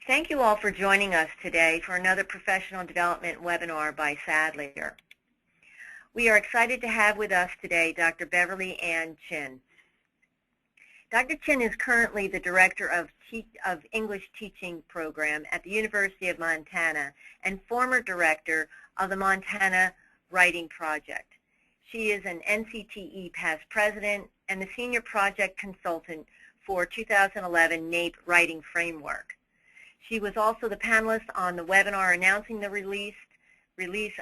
Thank you all for joining us today for another professional development webinar by Sadlier. We are excited to have with us today Dr. Beverly Ann Chin. Dr. Chin is currently the Director of English Teaching Program at the University of Montana and former Director of the Montana Writing Project. She is an NCTE past president and the Senior Project Consultant for 2011 NAEP Writing Framework. She was also the panelist on the webinar announcing the release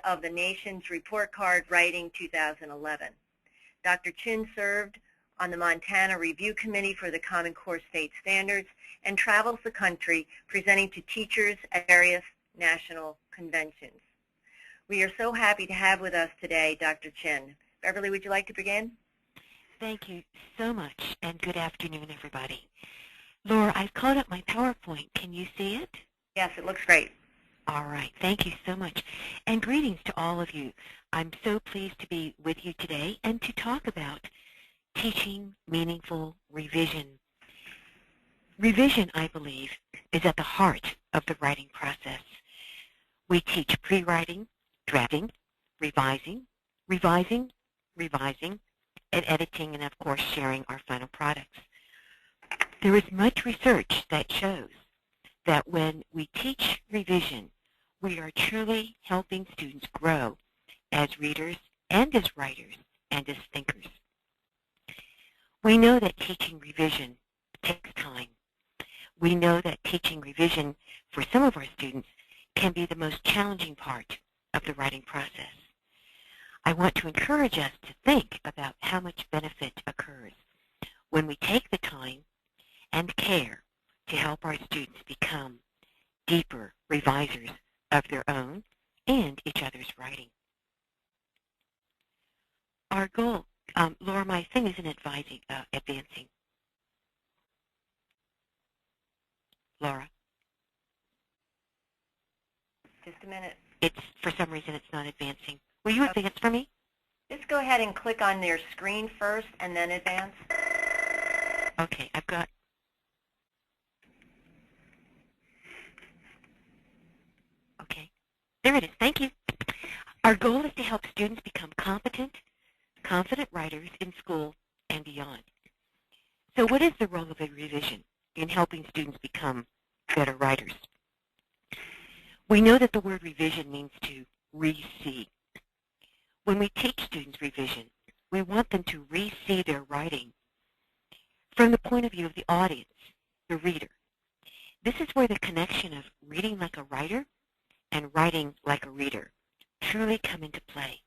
of the nation's report card Writing 2011. Dr. Chin served on the Montana Review Committee for the Common Core State Standards and travels the country presenting to teachers at various national conventions. We are so happy to have with us today Dr. Chin. Beverly, would you like to begin? Thank you so much, and good afternoon, everybody. Laura, I've called up my PowerPoint. Can you see it? Yes, it looks great. All right. Thank you so much. And greetings to all of you. I'm so pleased to be with you today and to talk about teaching meaningful revision. Revision, I believe, is at the heart of the writing process. We teach pre-writing, drafting, revising, revising, and editing, and of course sharing our final products. There is much research that shows that when we teach revision, we are truly helping students grow as readers and as writers and as thinkers. We know that teaching revision takes time. We know that teaching revision for some of our students can be the most challenging part of the writing process. I want to encourage us to think about how much benefit occurs when we take the time and care to help our students become deeper revisers of their own and each other's writing. Our goal, Laura, my thing isn't advancing. Laura? Just a minute. For some reason, it's not advancing. Will you advance for me? Just go ahead and click on their screen first and then advance. Okay, I've got... Okay, there it is. Thank you. Our goal is to help students become competent, confident writers in school and beyond. So what is the role of a revision in helping students become better writers? We know that the word revision means to re-see. When we teach students revision, we want them to re-see their writing from the point of view of the audience, the reader. This is where the connection of reading like a writer and writing like a reader truly come into play.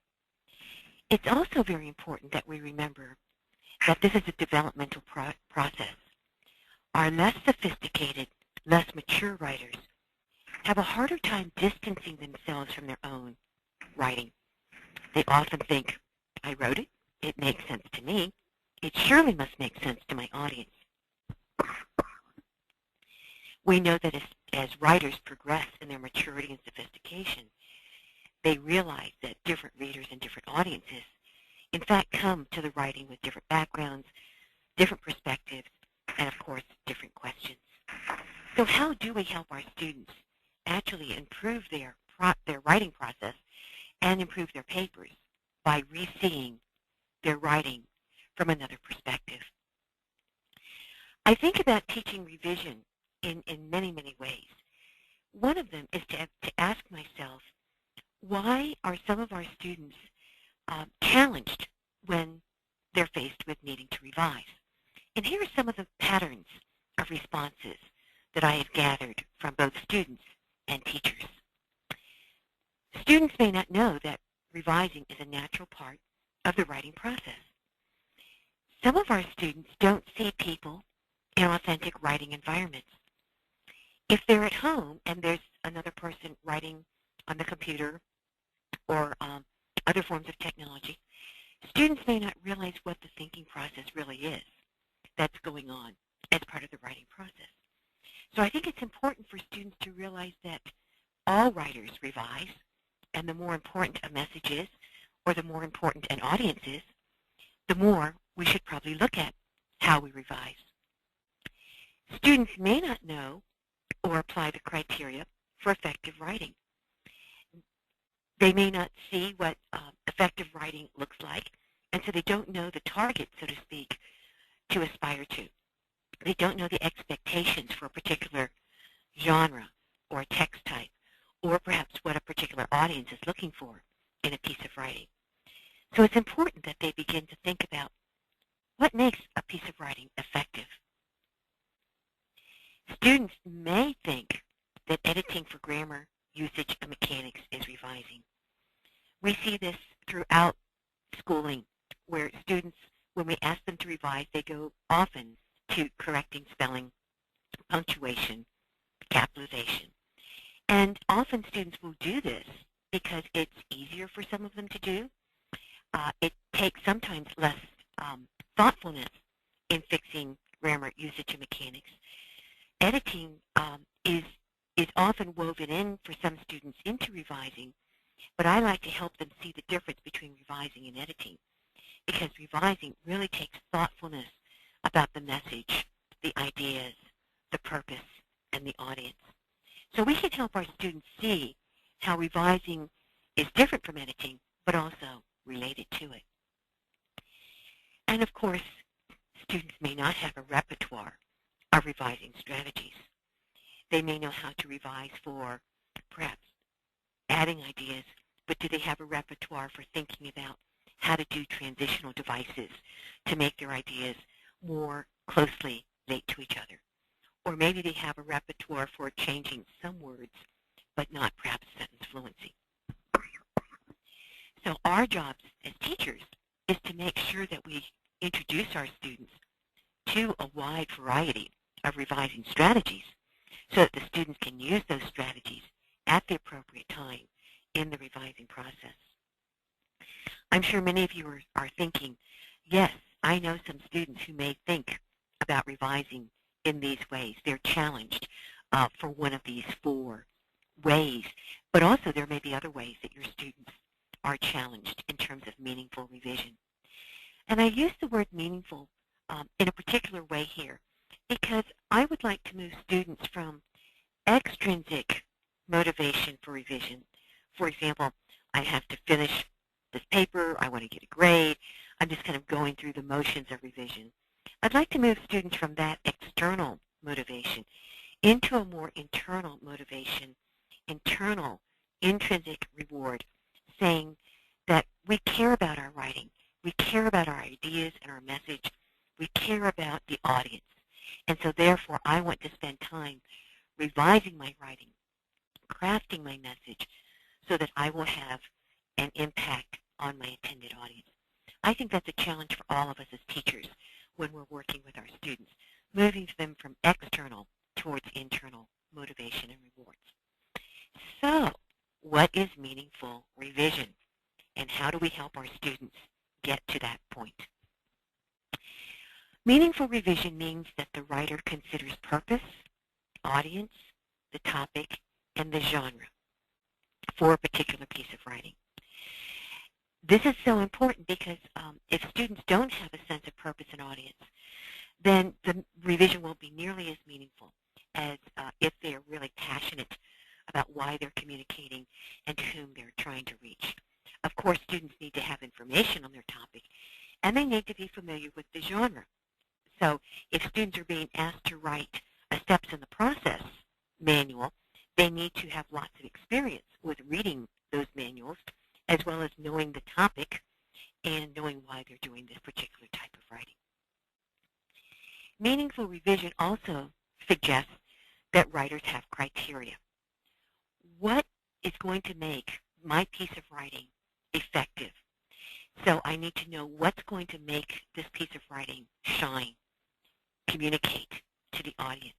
It's also very important that we remember that this is a developmental process. Our less sophisticated, less mature writers have a harder time distancing themselves from their own writing. They often think, I wrote it, it makes sense to me, it surely must make sense to my audience. We know that as writers progress in their maturity and sophistication, they realize that different readers and different audiences, in fact, come to the writing with different backgrounds, different perspectives, and of course, different questions. So how do we help our students actually improve their writing process and improve their papers by re-seeing their writing from another perspective? I think about teaching revision in many, many ways. One of them is to ask myself, why are some of our students challenged when they're faced with needing to revise? And here are some of the patterns of responses that I have gathered from both students and teachers. Students may not know that revising is a natural part of the writing process. Some of our students don't see people in authentic writing environments. If they're at home and there's another person writing on the computer or other forms of technology, students may not realize what the thinking process really is that's going on as part of the writing process. So I think it's important for students to realize that all writers revise, and the more important a message is, or the more important an audience is, the more we should probably look at how we revise. Students may not know or apply the criteria for effective writing. They may not see what effective writing looks like, and so they don't know the target, so to speak, to aspire to. They don't know the expectations for a particular genre or text type, or perhaps what a particular audience is looking for in a piece of writing. So it's important that they begin to think about what makes a piece of writing effective. Students may think that editing for grammar, usage, and mechanics is revising. We see this throughout schooling, where students, when we ask them to revise, they go often to correcting spelling, punctuation, capitalization. And often students will do this because it's easier for some of them to do. It takes sometimes less thoughtfulness in fixing grammar, usage, and mechanics. Editing is often woven in for some students into revising, but I like to help them see the difference between revising and editing, because revising really takes thoughtfulness about the message, the ideas, the purpose, and the audience. So we can help our students see how revising is different from editing, but also related to it. And of course, students may not have a repertoire of revising strategies. They may know how to revise for perhaps adding ideas, but do they have a repertoire for thinking about how to do transitional devices to make their ideas more closely relate to each other? Or maybe they have a repertoire for changing some words, but not perhaps sentence fluency. So our jobs as teachers is to make sure that we introduce our students to a wide variety of revising strategies so that the students can use those strategies at the appropriate time in the revising process. I'm sure many of you are thinking, yes, I know some students who may think about revising in these ways. They're challenged for one of these 4 ways, but also there may be other ways that your students are challenged in terms of meaningful revision. And I use the word meaningful in a particular way here because I would like to move students from extrinsic motivation for revision. For example, I have to finish this paper, I want to get a grade, I'm just kind of going through the motions of revision. I'd like to move students from that external motivation into a more internal motivation, internal, intrinsic reward, saying that we care about our writing, we care about our ideas and our message, we care about the audience. And so therefore, I want to spend time revising my writing, crafting my message, so that I will have an impact on my intended audience. I think that's a challenge for all of us as teachers when we're working with our students, moving them from external towards internal motivation and rewards. So, what is meaningful revision, and how do we help our students get to that point? Meaningful revision means that the writer considers purpose, audience, the topic, and the genre for a particular piece of writing. This is so important because if students don't have a sense of purpose and audience, then the revision won't be nearly as meaningful as if they're really passionate about why they're communicating and to whom they're trying to reach. Of course, students need to have information on their topic, and they need to be familiar with the genre. So if students are being asked to write a steps in the process manual, they need to have lots of experience with reading those manuals, as well as knowing the topic and knowing why they're doing this particular type of writing. Meaningful revision also suggests that writers have criteria. What is going to make my piece of writing effective? So I need to know what's going to make this piece of writing shine, communicate to the audience.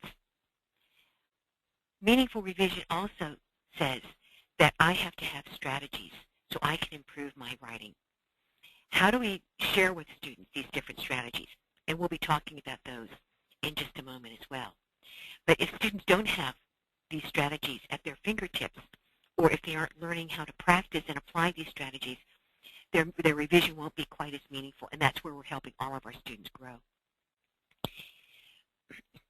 Meaningful revision also says that I have to have strategies so I can improve my writing. How do we share with students these different strategies? And we'll be talking about those in just a moment as well. But if students don't have these strategies at their fingertips, or if they aren't learning how to practice and apply these strategies, their revision won't be quite as meaningful, and that's where we're helping all of our students grow.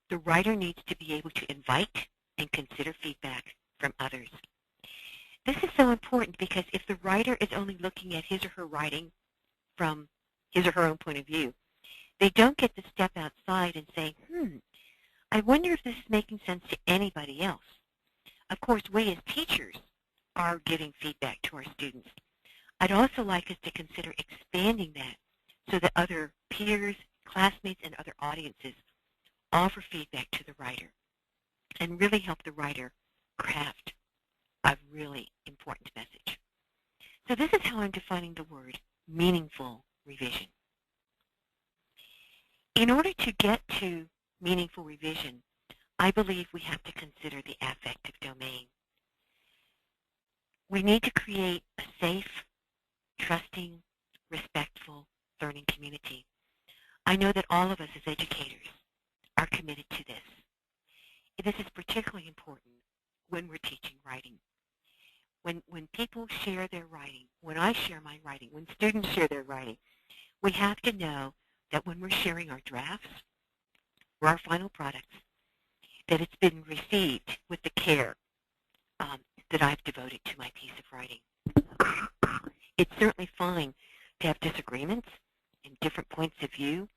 The writer needs to be able to invite and consider feedback from others. This is so important because if the writer is only looking at his or her writing from his or her own point of view, they don't get to step outside and say, I wonder if this is making sense to anybody else. Of course, we as teachers are giving feedback to our students. I'd also like us to consider expanding that so that other peers, classmates, and other audiences offer feedback to the writer and really help the writer craft a really important message. So this is how I'm defining the word meaningful revision. In order to get to meaningful revision, I believe we have to consider the affective domain. We need to create a safe, trusting, respectful learning community. I know that all of us as educators are committed to this. This is particularly important when we're teaching writing. When people share their writing, when I share my writing, when students share their writing, we have to know that when we're sharing our drafts or our final products, that it's been received with the care that I've devoted to my piece of writing. It's certainly fine to have disagreements and different points of view,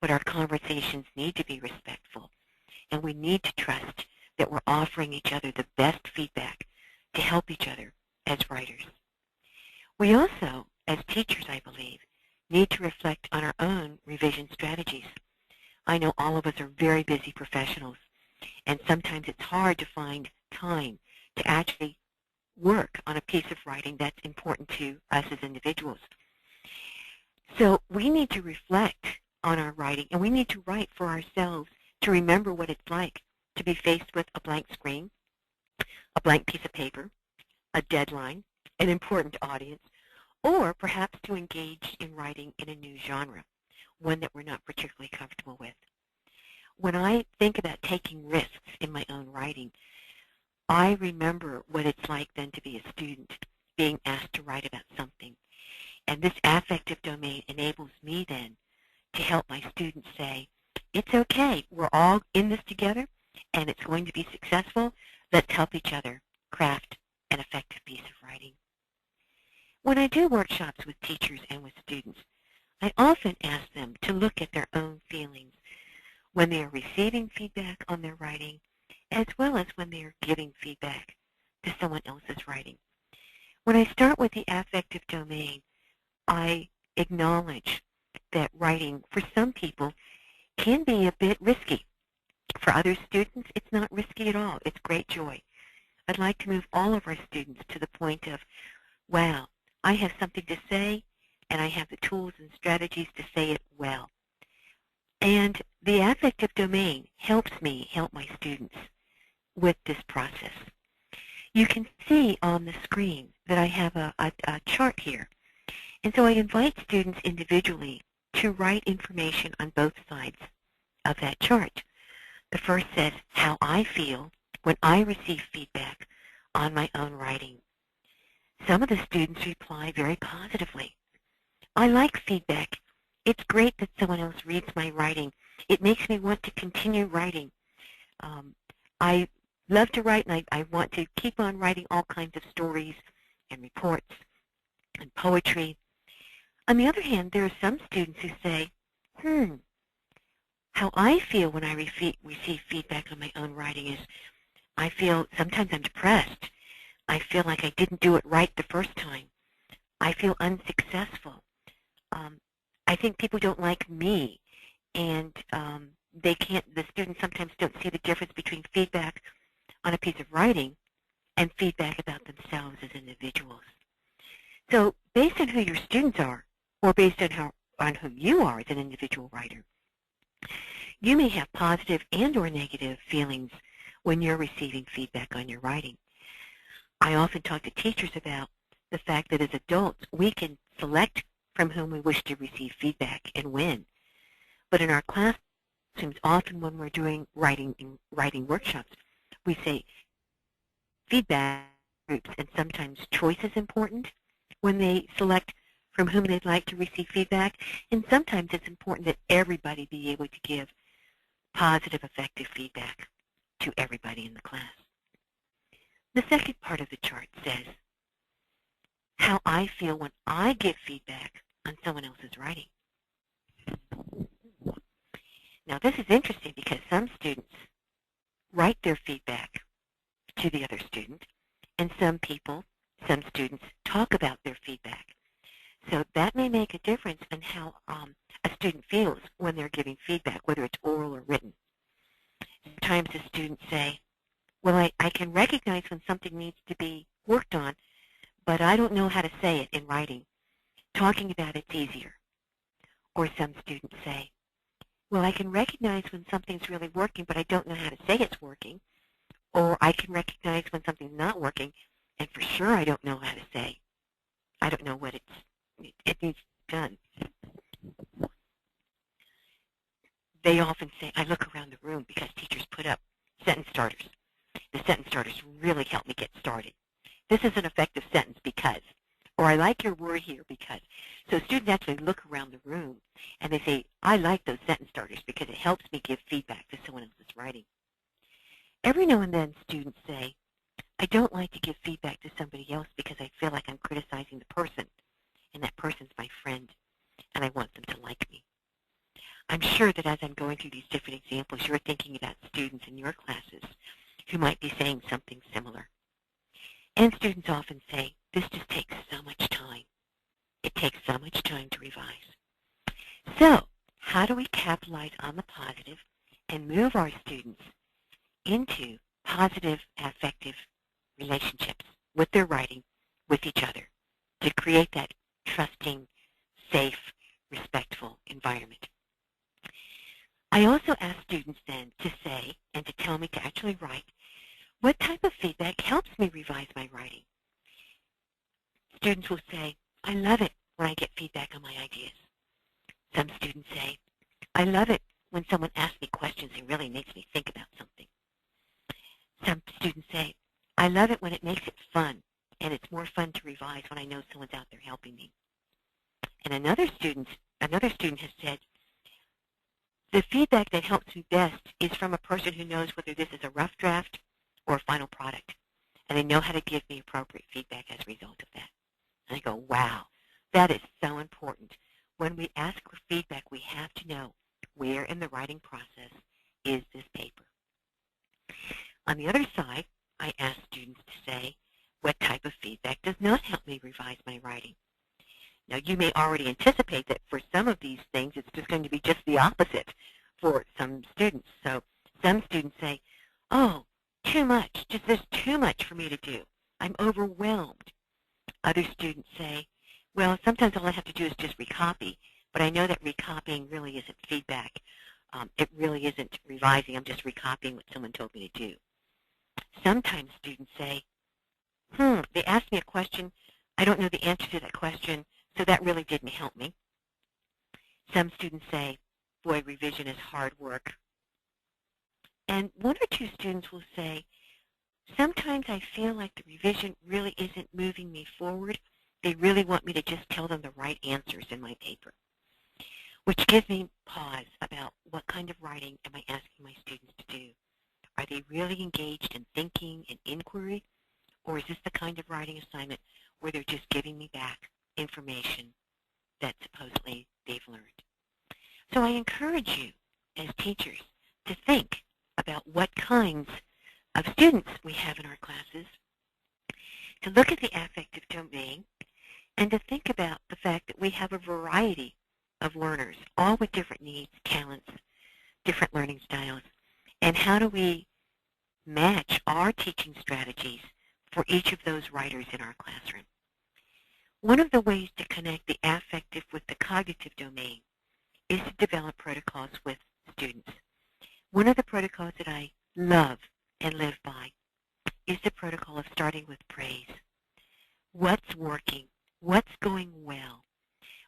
but our conversations need to be respectful, and we need to trust that we're offering each other the best feedback to help each other as writers. We also, as teachers, I believe, need to reflect on our own revision strategies. I know all of us are very busy professionals, and sometimes it's hard to find time to actually work on a piece of writing that's important to us as individuals. So we need to reflect on our writing, and we need to write for ourselves to remember what it's like to be faced with a blank screen, a blank piece of paper, a deadline, an important audience, or perhaps to engage in writing in a new genre, one that we're not particularly comfortable with. When I think about taking risks in my own writing, I remember what it's like then to be a student being asked to write about something. And this affective domain enables me then to help my students say, it's okay, we're all in this together, and it's going to be successful. Let's help each other craft an effective piece of writing. When I do workshops with teachers and with students, I often ask them to look at their own feelings when they are receiving feedback on their writing, as well as when they are giving feedback to someone else's writing. When I start with the affective domain, I acknowledge that writing, for some people, can be a bit risky. For other students, it's not risky at all. It's great joy. I'd like to move all of our students to the point of, wow, I have something to say, and I have the tools and strategies to say it well. And the affective domain helps me help my students with this process. You can see on the screen that I have a chart here. And so I invite students individually to write information on both sides of that chart. The first says how I feel when I receive feedback on my own writing. Some of the students reply very positively. I like feedback. It's great that someone else reads my writing. It makes me want to continue writing. I love to write, and I want to keep on writing all kinds of stories and reports and poetry. On the other hand, there are some students who say, how I feel when I receive feedback on my own writing is I feel sometimes I'm depressed. I feel like I didn't do it right the first time. I feel unsuccessful. I think people don't like me, and the students sometimes don't see the difference between feedback on a piece of writing and feedback about themselves as individuals. So based on who your students are, or based on who you are as an individual writer, you may have positive and or negative feelings when you're receiving feedback on your writing. I often talk to teachers about the fact that as adults, we can select from whom we wish to receive feedback and when. But in our classrooms, often when we're doing writing workshops, we say feedback groups, and sometimes choice is important when they select from whom they'd like to receive feedback, and sometimes it's important that everybody be able to give positive, effective feedback to everybody in the class. The second part of the chart says how I feel when I give feedback on someone else's writing. Now this is interesting because some students write their feedback to the other student, and some students talk about their feedback. So that may make a difference in how a student feels when they're giving feedback, whether it's oral or written. Sometimes the students say, well, I can recognize when something needs to be worked on, but I don't know how to say it in writing. Talking about it's easier. Or some students say, well, I can recognize when something's really working, but I don't know how to say it's working. Or I can recognize when something's not working, and for sure I don't know how to say. I don't know what it needs done. They often say, I look around the room because teachers put up sentence starters. The sentence starters really help me get started. This is an effective sentence because, or I like your word here because. So students actually look around the room and they say, I like those sentence starters because it helps me give feedback to someone else's writing. Every now and then students say, I don't like to give feedback to somebody else because I feel like I'm criticizing the person, and that person's my friend, and I want them to like me. I'm sure that as I'm going through these different examples, you're thinking about students in your classes who might be saying something similar. And students often say, this just takes so much time. It takes so much time to revise. So, how do we capitalize on the positive and move our students into positive affective relationships with their writing, with each other, to create that trusting, safe, respectful environment? I also ask students then to say and to tell me to actually write what type of feedback helps me revise my writing. Students will say, I love it when I get feedback on my ideas. Some students say, I love it when someone asks me questions and really makes me think about something. Some students say, I love it when it makes it fun, and it's more fun to revise when I know someone's out there helping me. And another student has said, the feedback that helps me best is from a person who knows whether this is a rough draft or a final product, and they know how to give me appropriate feedback as a result of that. And I go, wow, that is so important. When we ask for feedback, we have to know where in the writing process is this paper. On the other side, I ask students to say what type of feedback does not help me revise my writing. Now, you may already anticipate that for some of these things, it's just going to be just the opposite for some students. So some students say, oh, too much. There's too much for me to do. I'm overwhelmed. Other students say, well, sometimes all I have to do is just recopy, but I know that recopying really isn't feedback. It really isn't revising. I'm just recopying what someone told me to do. Sometimes students say, they asked me a question. I don't know the answer to that question, so that really didn't help me. Some students say, boy, revision is hard work. And one or two students will say, sometimes I feel like the revision really isn't moving me forward. They really want me to just tell them the right answers in my paper, which gives me pause about what kind of writing am I asking my students to do. Are they really engaged in thinking and inquiry, or is this the kind of writing assignment where they're just giving me back information that supposedly they've learned? So I encourage you as teachers to think about what kinds of students we have in our classes, to look at the affective domain, and to think about the fact that we have a variety of learners, all with different needs, talents, different learning styles, and how do we match our teaching strategies for each of those writers in our classroom. One of the ways to connect the affective with the cognitive domain is to develop protocols with students. One of the protocols that I love and live by is the protocol of starting with praise. What's working? What's going well?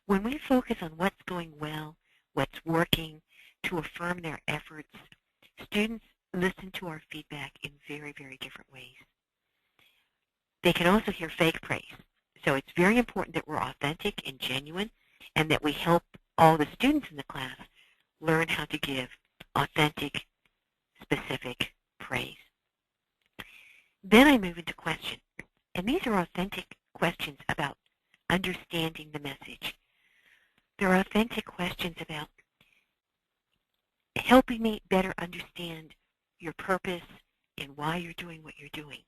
When we focus on what's going well, what's working, to affirm their efforts, students listen to our feedback in very, very different ways. They can also hear fake praise. So it's very important that we're authentic and genuine, and that we help all the students in the class learn how to give authentic, specific praise. Then I move into questions. And these are authentic questions about understanding the message. They're authentic questions about helping me better understand your purpose and why you're doing what you're doing.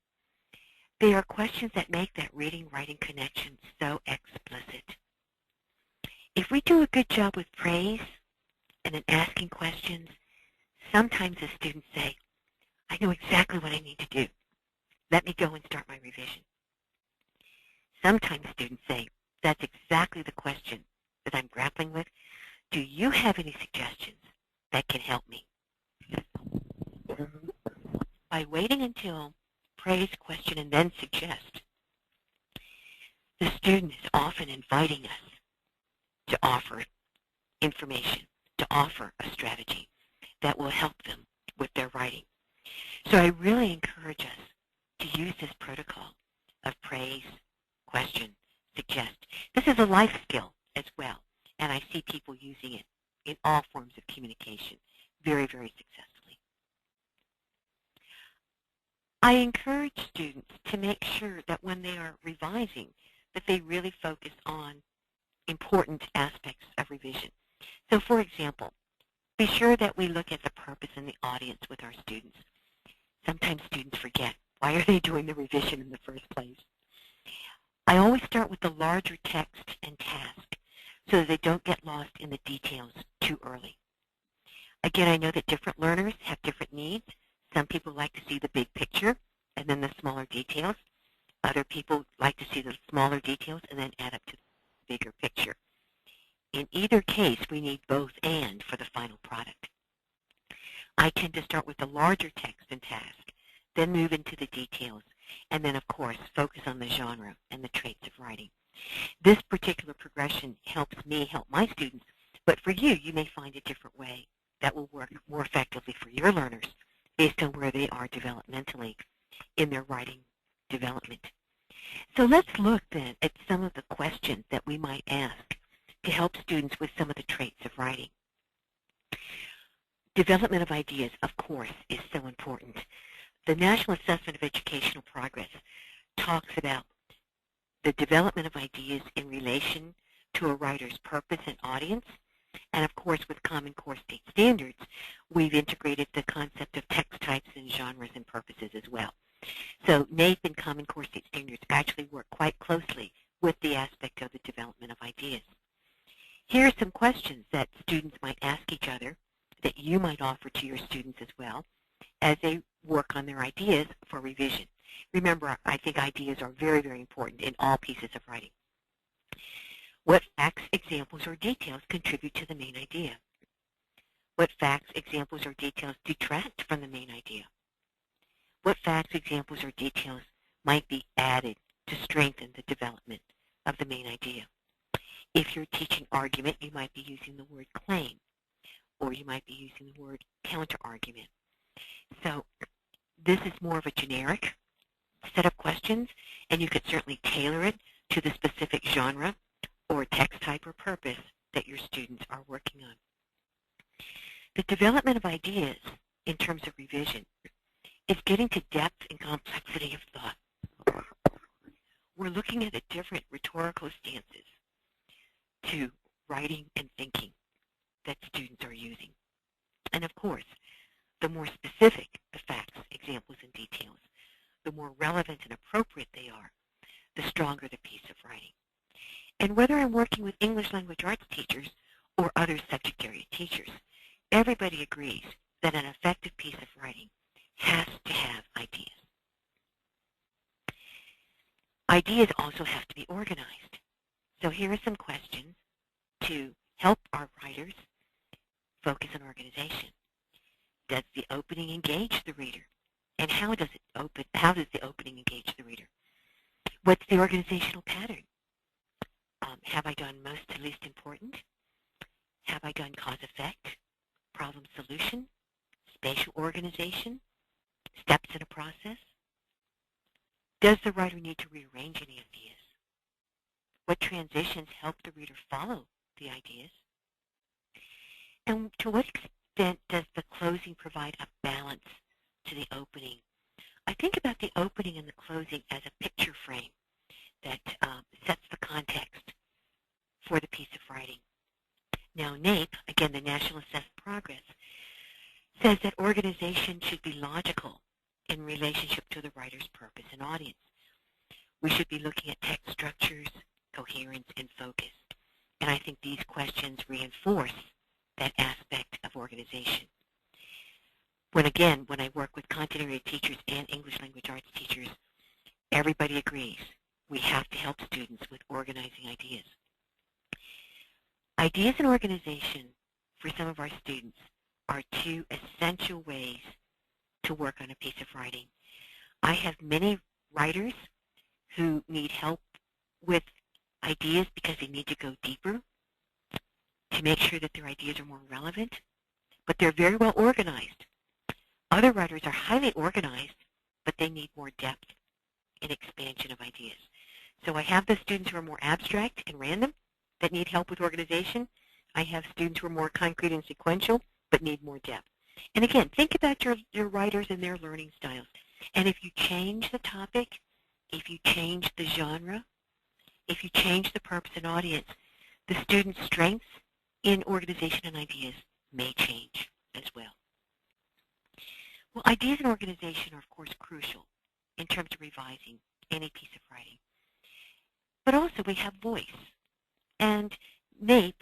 They are questions that make that reading-writing connection so explicit. If we do a good job with praise and in asking questions, sometimes the students say, I know exactly what I need to do. Let me go and start my revision. Sometimes students say, that's exactly the question that I'm grappling with. Do you have any suggestions that can help me? By waiting until praise, question, and then suggest, the student is often inviting us to offer information, to offer a strategy that will help them with their writing. So I really encourage us to use this protocol of praise, question, suggest. This is a life skill as well, and I see people using it in all forms of communication very, very successfully. I encourage students to make sure that when they are revising, that they really focus on important aspects of revision. So for example, be sure that we look at the purpose and the audience with our students. Sometimes students forget, why are they doing the revision in the first place? I always start with the larger text and task so that they don't get lost in the details too early. Again, I know that different learners have different needs. Some people like to see the big picture and then the smaller details. Other people like to see the smaller details and then add up to the bigger picture. In either case, we need both and for the final product. I tend to start with the larger text and task, then move into the details, and then, of course, focus on the genre and the traits of writing. This particular progression helps me help my students, but for you, you may find a different way that will work more effectively for your learners based on where they are developmentally in their writing development. So let's look then at some of the questions that we might ask to help students with some of the traits of writing. Development of ideas, of course, is so important. The National Assessment of Educational Progress talks about the development of ideas in relation to a writer's purpose and audience. And of course, with Common Core State Standards, we've integrated the concept of text types and genres and purposes as well. So NAEP and Common Core State Standards actually work quite closely with the aspect of the development of ideas. Here are some questions that students might ask each other that you might offer to your students as well as they work on their ideas for revision. Remember, I think ideas are very, very important in all pieces of writing. What facts, examples, or details contribute to the main idea? What facts, examples, or details detract from the main idea? What facts, examples, or details might be added to strengthen the development of the main idea? If you're teaching argument, you might be using the word claim, or you might be using the word counter-argument. So this is more of a generic set of questions, and you could certainly tailor it to the specific genre or text type or purpose that your students are working on. The development of ideas in terms of revision is getting to depth and complexity of thought. We're looking at the different rhetorical stances to writing and thinking that students are using. And of course, the more specific the facts, examples, and details, the more relevant and appropriate they are, the stronger the piece of writing. And whether I'm working with English language arts teachers or other subject area teachers, everybody agrees that an effective piece of writing has to have ideas. Ideas also have to be organized. So here are some questions to help our writers focus on organization. Does the opening engage the reader? And how does the opening engage the reader? What's the organizational pattern? Have I done most to least important? Have I done cause-effect, problem-solution, spatial organization, steps in a process? Does the writer need to rearrange any ideas? What transitions help the reader follow the ideas? And to what extent does the closing provide a balance to the opening I think about the opening and the closing as a picture frame that sets the context for the piece of writing. Now, NAEP, again, the National Assessed Progress, says that organization should be logical in relationship to the writer's purpose and audience. We should be looking at text structures, coherence, and focus. And I think these questions reinforce that aspect of organization. When I work with content area teachers and English language arts teachers, everybody agrees we have to help students with organizing ideas. Ideas and organization for some of our students are two essential ways to work on a piece of writing. I have many writers who need help with ideas because they need to go deeper to make sure that their ideas are more relevant, but they're very well organized. Other writers are highly organized, but they need more depth and expansion of ideas. So I have the students who are more abstract and random that need help with organization. I have students who are more concrete and sequential but need more depth. And again, think about your writers and their learning styles. And if you change the topic, if you change the genre, if you change the purpose and audience, the student's strengths in organization and ideas may change as well. Well, ideas and organization are, of course, crucial in terms of revising any piece of writing. But also we have voice. And NAEP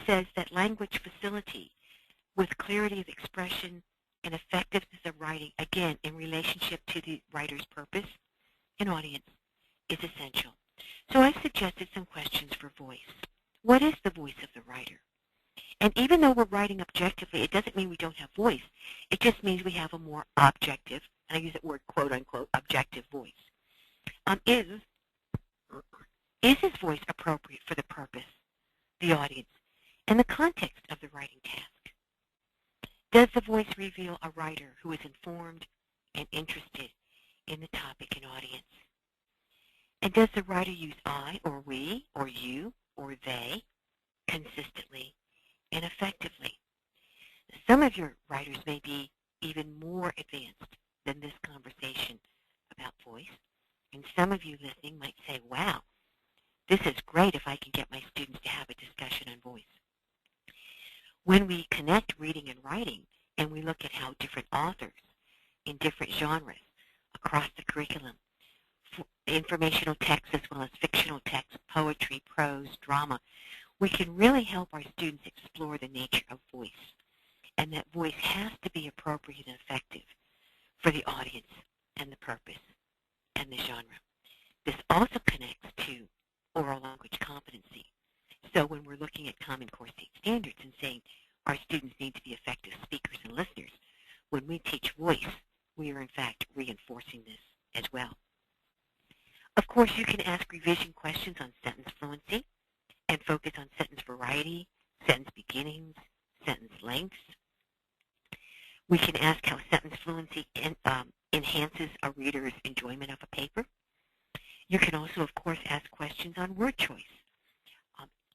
says that language facility with clarity of expression and effectiveness of writing, again, in relationship to the writer's purpose and audience, is essential. So I've suggested some questions for voice. What is the voice of the writer? And even though we're writing objectively, it doesn't mean we don't have voice. It just means we have a more objective, and I use that word quote-unquote, objective voice. Is his voice appropriate for the purpose, the audience, and the context of the writing task? Does the voice reveal a writer who is informed and interested in the topic and audience? And does the writer use I or we or you or they consistently and effectively? Some of your writers may be even more advanced than this conversation about voice. And some of you listening might say, wow, this is great if I can get my students to have a discussion on voice. When we connect reading and writing, and we look at how different authors in different genres across the curriculum, informational text as well as fictional text, poetry, prose, drama, we can really help our students explore the nature of voice. And that voice has to be appropriate and effective for the audience and the purpose and the genre. This also connects to oral language competency. So when we're looking at Common Core State Standards and saying our students need to be effective speakers and listeners, when we teach voice, we are in fact reinforcing this as well. Of course, you can ask revision questions on sentence fluency and focus on sentence variety, sentence beginnings, sentence lengths. We can ask how sentence fluency enhances a reader's enjoyment of a paper. You can also, of course, ask questions on word choice.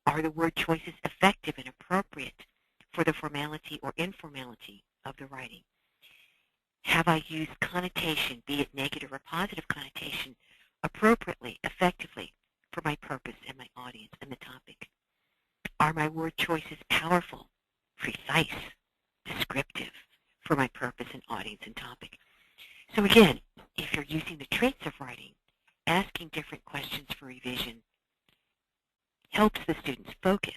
Are the word choices effective and appropriate for the formality or informality of the writing? Have I used connotation, be it negative or positive connotation, appropriately, effectively for my purpose and my audience and the topic? Are my word choices powerful, precise, descriptive for my purpose and audience and topic? So again, if you're using the traits of writing, asking different questions for revision helps the students focus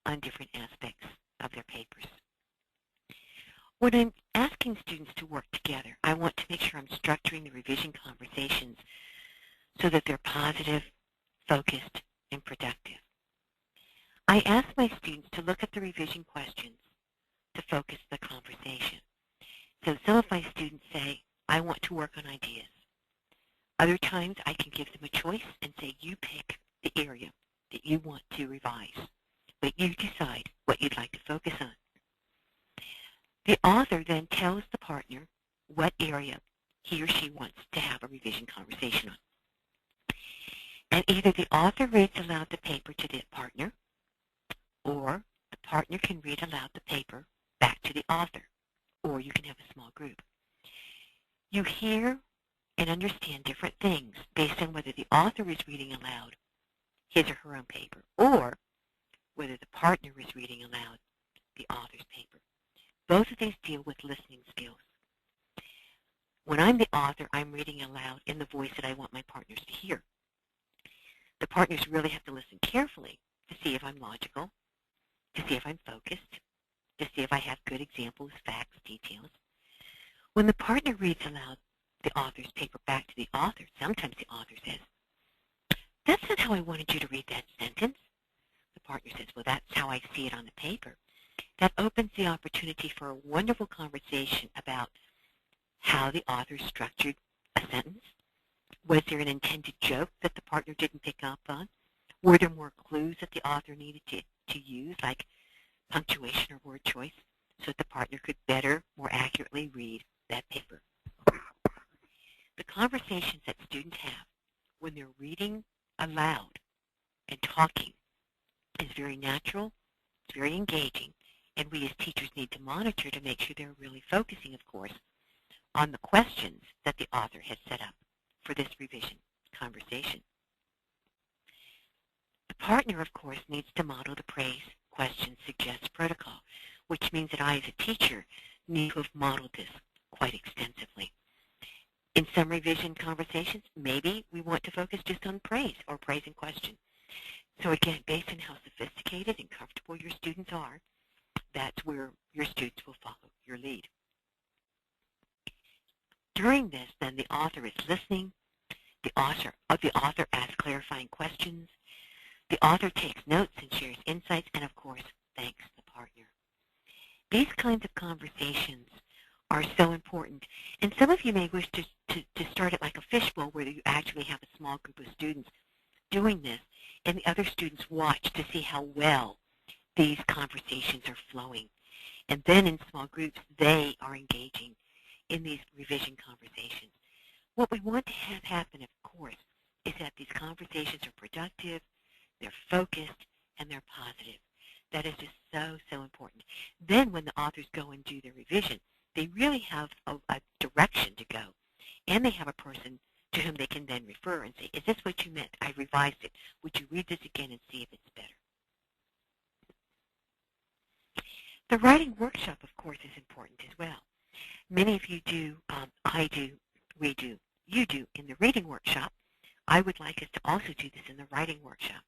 on different aspects of their papers. When I'm asking students to work together, I want to make sure I'm structuring the revision conversations so that they're positive, focused, and productive. I ask my students to look at the revision questions to focus the conversation. So some of my students say, I want to work on ideas. Other times I can give them a choice and say, you pick the area that you want to revise, but you decide what you'd like to focus on. The author then tells the partner what area he or she wants to have a revision conversation on. And either the author reads aloud the paper to the partner, or the partner can read aloud the paper back to the author, or you can have a small group. You hear and understand different things based on whether the author is reading aloud his or her own paper or whether the partner is reading aloud the author's paper. Both of these deal with listening skills. When I'm the author, I'm reading aloud in the voice that I want my partners to hear. The partners really have to listen carefully to see if I'm logical, to see if I'm focused, to see if I have good examples, facts, details. When the partner reads aloud the author's paper back to the author, sometimes the author says, "That's not how I wanted you to read that sentence." The partner says, "Well, that's how I see it on the paper." That opens the opportunity for a wonderful conversation about how the author structured a sentence. Was there an intended joke that the partner didn't pick up on? Were there more clues that the author needed to use, like punctuation or word choice, so that the partner could better, more accurately read that paper? The conversations that students have when they're reading aloud and talking is very natural, it's very engaging, and we as teachers need to monitor to make sure they're really focusing, of course, on the questions that the author has set up for this revision conversation. The partner, of course, needs to model the praise, question, suggest protocol, which means that I, as a teacher, need to have modeled this quite extensively. In some revision conversations, maybe we want to focus just on praise or praise and question. So again, based on how sophisticated and comfortable your students are, that's where your students will follow your lead. During this, then, the author is listening, the author asks clarifying questions, the author takes notes and shares insights, and of course, thanks the partner. These kinds of conversations are so important, and some of you may wish to start it like a fishbowl where you actually have a small group of students doing this, and the other students watch to see how well these conversations are flowing. And then in small groups, they are engaging in these revision conversations. What we want to have happen, of course, is that these conversations are productive, they're focused, and they're positive. That is just so, so important. Then when the authors go and do their revision, they really have a direction to go, and they have a person to whom they can then refer and say, "Is this what you meant? I revised it. Would you read this again and see if it's better?" The writing workshop, of course, is important as well. Many of you do, I do, we do, you do in the reading workshop. I would like us to also do this in the writing workshop.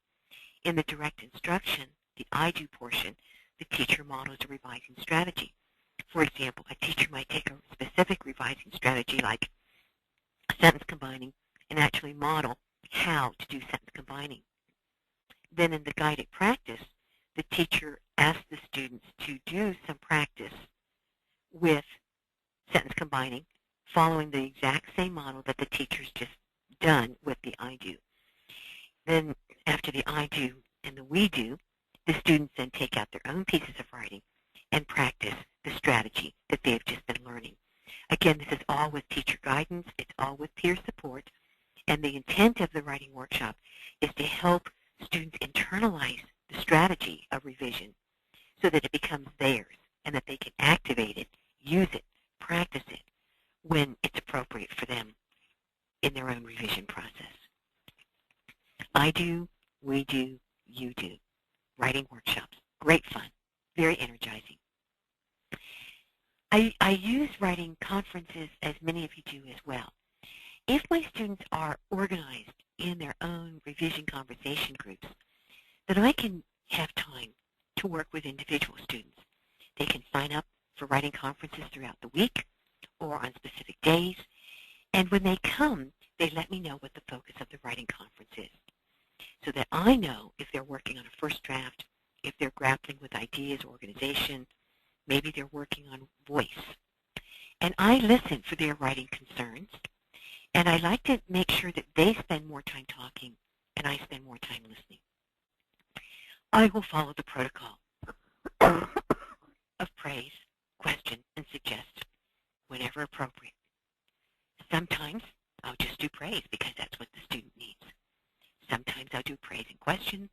In the direct instruction, the I do portion, the teacher models a revising strategy. For example, a teacher might take a specific revising strategy like sentence combining and actually model how to do sentence combining. Then in the guided practice, the teacher asks the students to do some practice with sentence combining, following the exact same model that the teacher's just done with the I do. Then after the I do and the we do, the students then take out their own pieces of writing and practice the strategy that they've just been learning. Again, this is all with teacher guidance, it's all with peer support, and the intent of the writing workshop is to help students internalize the strategy of revision so that it becomes theirs and that they can activate it, use it, practice it when it's appropriate for them in their own revision process. I do, we do, you do. Writing workshops. Great fun. Very energizing. I use writing conferences, as many of you do as well. If my students are organized in their own revision conversation groups, then I can have time to work with individual students. They can sign up for writing conferences throughout the week or on specific days, and when they come, they let me know what the focus of the writing conference is, so that I know if they're working on a first draft, if they're grappling with ideas, organization, maybe they're working on voice. And I listen for their writing concerns, and I like to make sure that they spend more time talking and I spend more time listening. I will follow the protocol of praise, question, and suggest whenever appropriate. Sometimes I'll just do praise because that's what the student needs. Sometimes I'll do praise and question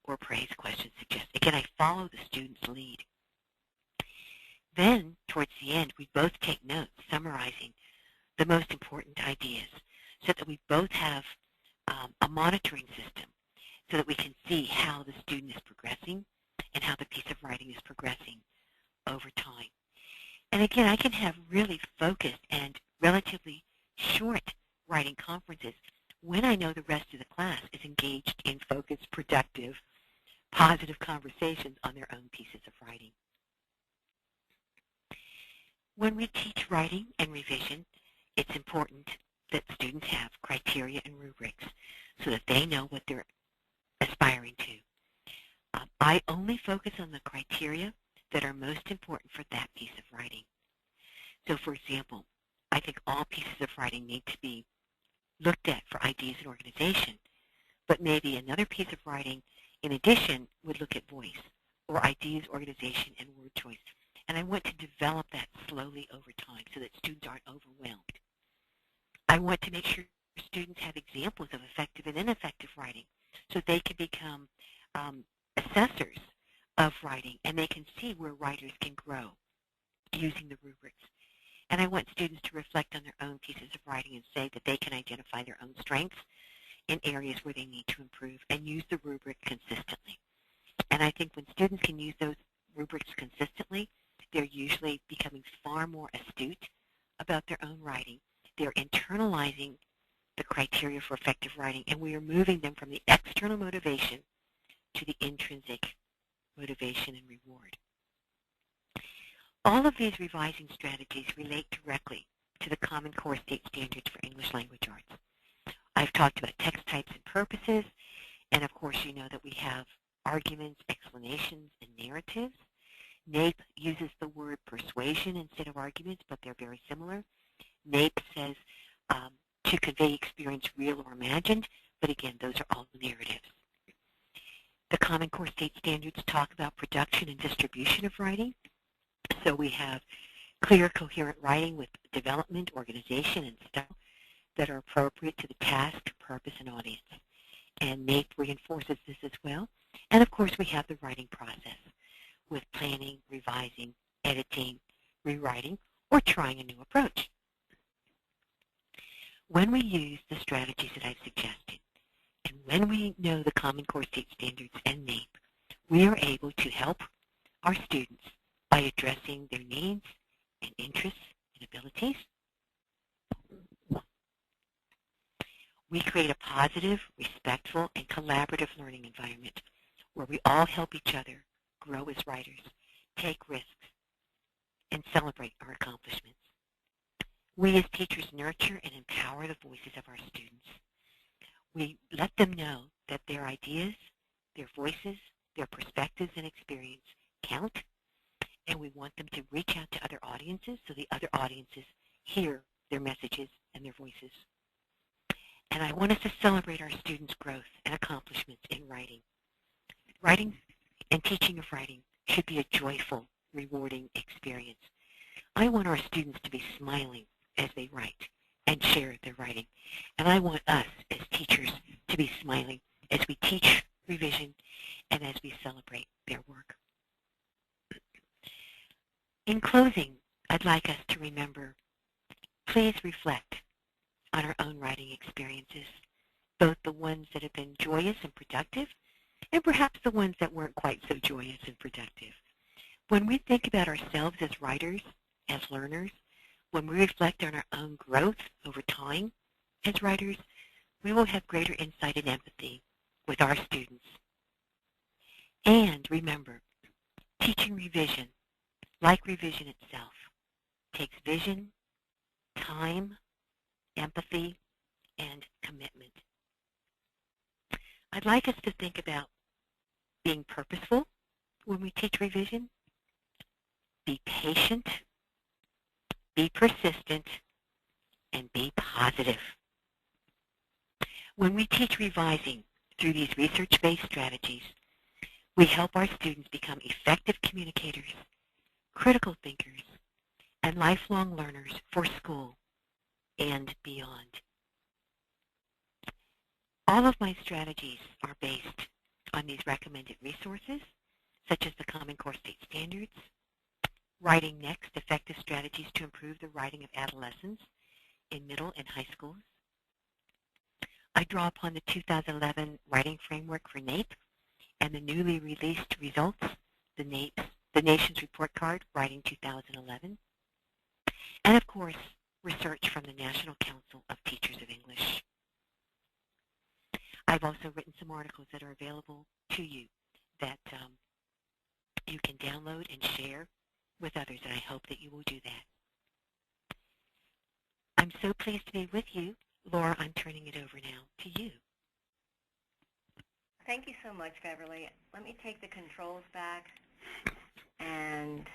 or praise, question, suggest. Again, I follow the student's lead. Then, towards the end, we both take notes summarizing the most important ideas so that we both have a monitoring system so that we can see how the student is progressing and how the piece of writing is progressing over time. And again, I can have really focused and relatively short writing conferences when I know the rest of the class is engaged in focused, productive, positive conversations on their own pieces of writing. When we teach writing and revision, it's important that students have criteria and rubrics so that they know what they're aspiring to. I only focus on the criteria that are most important for that piece of writing. So, for example, I think all pieces of writing need to be looked at for ideas and organization, but maybe another piece of writing, in addition, would look at voice or ideas, organization, and word choice. And I want to develop that slowly over time so that students aren't overwhelmed. I want to make sure students have examples of effective and ineffective writing so they can become assessors of writing and they can see where writers can grow using the rubrics. And I want students to reflect on their own pieces of writing and say that they can identify their own strengths in areas where they need to improve and use the rubric consistently. And I think when students can use those rubrics consistently, they're usually becoming far more astute about their own writing. They're internalizing the criteria for effective writing, and we are moving them from the external motivation to the intrinsic motivation and reward. All of these revising strategies relate directly to the Common Core State Standards for English Language Arts. I've talked about text types and purposes, and of course you know that we have arguments, explanations, and narratives. NAEP uses the word persuasion instead of arguments, but they're very similar. NAEP says to convey experience real or imagined, but again, those are all narratives. The Common Core State Standards talk about production and distribution of writing. So we have clear, coherent writing with development, organization, and style that are appropriate to the task, purpose, and audience. And NAEP reinforces this as well. And of course, we have the writing process with planning, revising, editing, rewriting, or trying a new approach. When we use the strategies that I've suggested, and when we know the Common Core State Standards and NAEP, we are able to help our students by addressing their needs and interests and abilities. We create a positive, respectful, and collaborative learning environment where we all help each other grow as writers, take risks, and celebrate our accomplishments. We as teachers nurture and empower the voices of our students. We let them know that their ideas, their voices, their perspectives and experience count, and we want them to reach out to other audiences so the other audiences hear their messages and their voices. And I want us to celebrate our students' growth and accomplishments in writing. Writing and teaching of writing should be a joyful, rewarding experience. I want our students to be smiling as they write and share their writing. And I want us as teachers to be smiling as we teach revision and as we celebrate their work. In closing, I'd like us to remember, please reflect on our own writing experiences, both the ones that have been joyous and productive, and perhaps the ones that weren't quite so joyous and productive. When we think about ourselves as writers, as learners, when we reflect on our own growth over time as writers, we will have greater insight and empathy with our students. And remember, teaching revision, like revision itself, takes vision, time, empathy, and commitment. I'd like us to think about being purposeful when we teach revision, be patient, be persistent, and be positive. When we teach revising through these research-based strategies, we help our students become effective communicators, critical thinkers, and lifelong learners for school and beyond. All of my strategies are based on these recommended resources, such as the Common Core State Standards, Writing Next, Effective Strategies to Improve the Writing of Adolescents in middle and high schools. I draw upon the 2011 Writing Framework for NAEP and the newly released results, the Nation's Report Card, Writing 2011, and of course, research from the National Council of Teachers of English. I've also written some articles that are available to you that you can download and share with others, and I hope that you will do that. I'm so pleased to be with you. Laura, I'm turning it over now to you. Thank you so much, Beverly. Let me take the controls back, and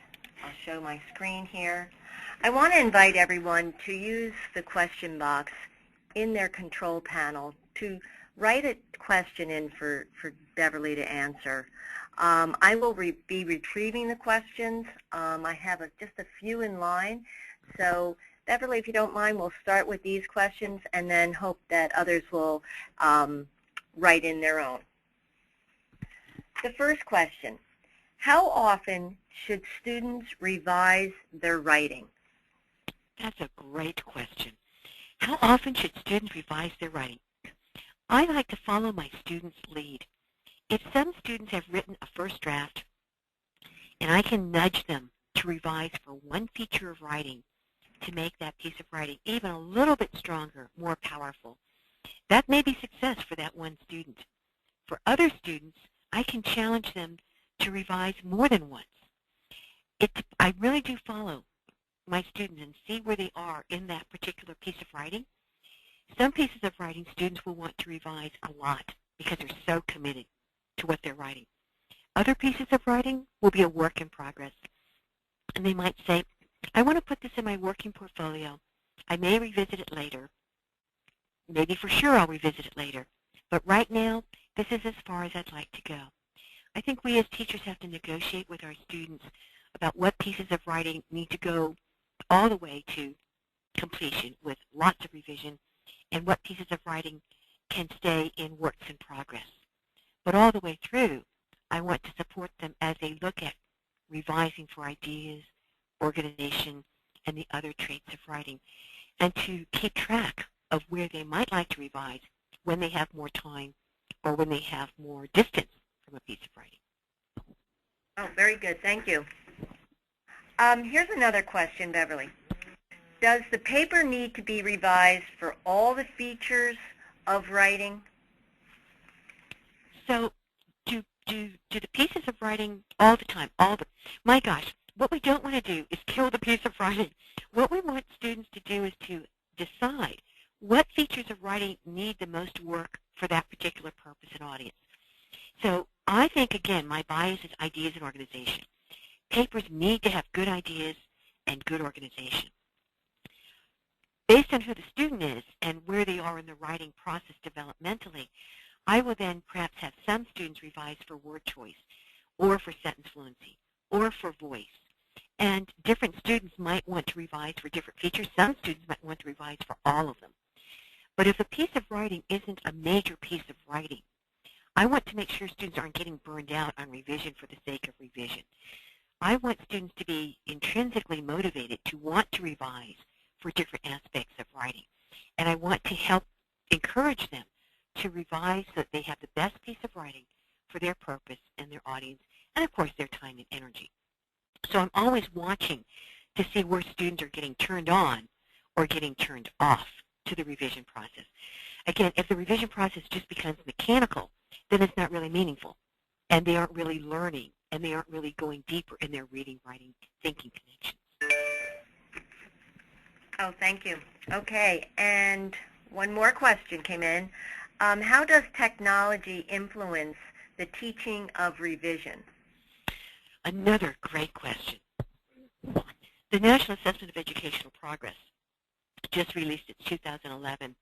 I'll show my screen here. I want to invite everyone to use the question box in their control panel to write a question in for Beverly to answer. I will be retrieving the questions. I have just a few in line. So Beverly, if you don't mind, we'll start with these questions and then hope that others will write in their own. The first question, how often should students revise their writing? That's a great question. How often should students revise their writing? I like to follow my students' lead. If some students have written a first draft and I can nudge them to revise for one feature of writing to make that piece of writing even a little bit stronger, more powerful, that may be success for that one student. For other students, I can challenge them to revise more than once. I really do follow my students and see where they are in that particular piece of writing. Some pieces of writing students will want to revise a lot because they're so committed to what they're writing. Other pieces of writing will be a work in progress. And they might say, I want to put this in my working portfolio. I may revisit it later. Maybe for sure I'll revisit it later. But right now, this is as far as I'd like to go. I think we as teachers have to negotiate with our students about what pieces of writing need to go all the way to completion with lots of revision and what pieces of writing can stay in works in progress. But all the way through, I want to support them as they look at revising for ideas, organization, and the other traits of writing, and to keep track of where they might like to revise when they have more time or when they have more distance from a piece of writing. Oh, very good. Thank you. Here's another question, Beverly. Does the paper need to be revised for all the features of writing? So do the pieces of writing all the time, my gosh, what we don't want to do is kill the piece of writing. What we want students to do is to decide what features of writing need the most work for that particular purpose and audience. So I think, again, my bias is ideas and organization. Papers need to have good ideas and good organization. Based on who the student is and where they are in the writing process developmentally, I will then perhaps have some students revise for word choice or for sentence fluency or for voice. And different students might want to revise for different features. Some students might want to revise for all of them. But if a piece of writing isn't a major piece of writing, I want to make sure students aren't getting burned out on revision for the sake of revision. I want students to be intrinsically motivated to want to revise for different aspects of writing. And I want to help encourage them to revise so that they have the best piece of writing for their purpose and their audience, and of course their time and energy. So I'm always watching to see where students are getting turned on or getting turned off to the revision process. Again, if the revision process just becomes mechanical, then it's not really meaningful, and they aren't really learning, and they aren't really going deeper in their reading, writing, thinking connections. Oh, thank you. Okay, and one more question came in. How does technology influence the teaching of revision? Another great question. The National Assessment of Educational Progress just released its 2011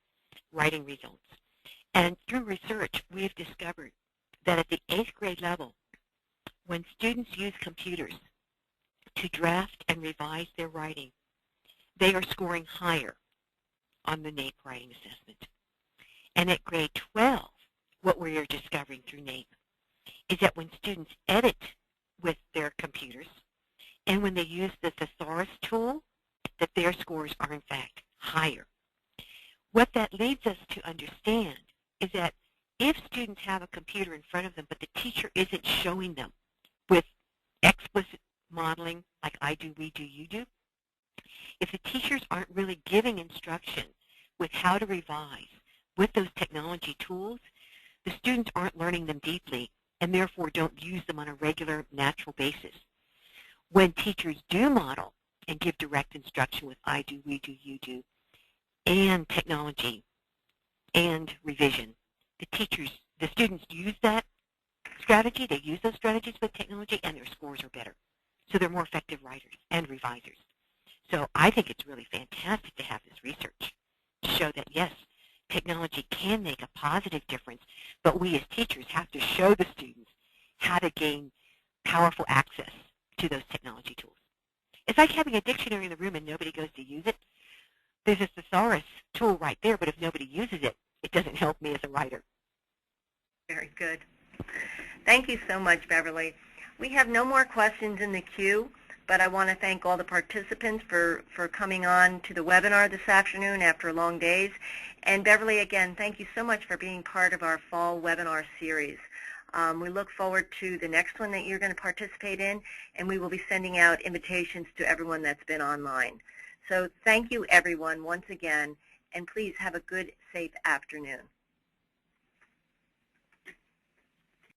writing results. And through research, we've discovered that at the 8th grade level, when students use computers to draft and revise their writing, they are scoring higher on the NAEP writing assessment. And at grade 12, what we are discovering through NAEP is that when students edit with their computers and when they use the thesaurus tool, that their scores are in fact higher What that leads us to understand is that if students have a computer in front of them, but the teacher isn't showing them with explicit modeling like I do, we do, you do, if the teachers aren't really giving instruction with how to revise with those technology tools, the students aren't learning them deeply and therefore don't use them on a regular, natural basis. When teachers do model and give direct instruction with I do, we do, you do, and technology and revision, the students use that strategy, they use those strategies with technology, and their scores are better. So they're more effective writers and revisers. So I think it's really fantastic to have this research to show that, yes, technology can make a positive difference, but we as teachers have to show the students how to gain powerful access to those technology tools. It's like having a dictionary in the room and nobody goes to use it. There's a thesaurus tool right there, but if nobody uses it, it doesn't help me as a writer. Very good. Thank you so much, Beverly. We have no more questions in the queue, but I want to thank all the participants for coming on to the webinar this afternoon after long days. And Beverly, again, thank you so much for being part of our fall webinar series. We look forward to the next one that you're going to participate in, and we will be sending out invitations to everyone that's been online. So thank you, everyone, once again, and please have a good, safe afternoon.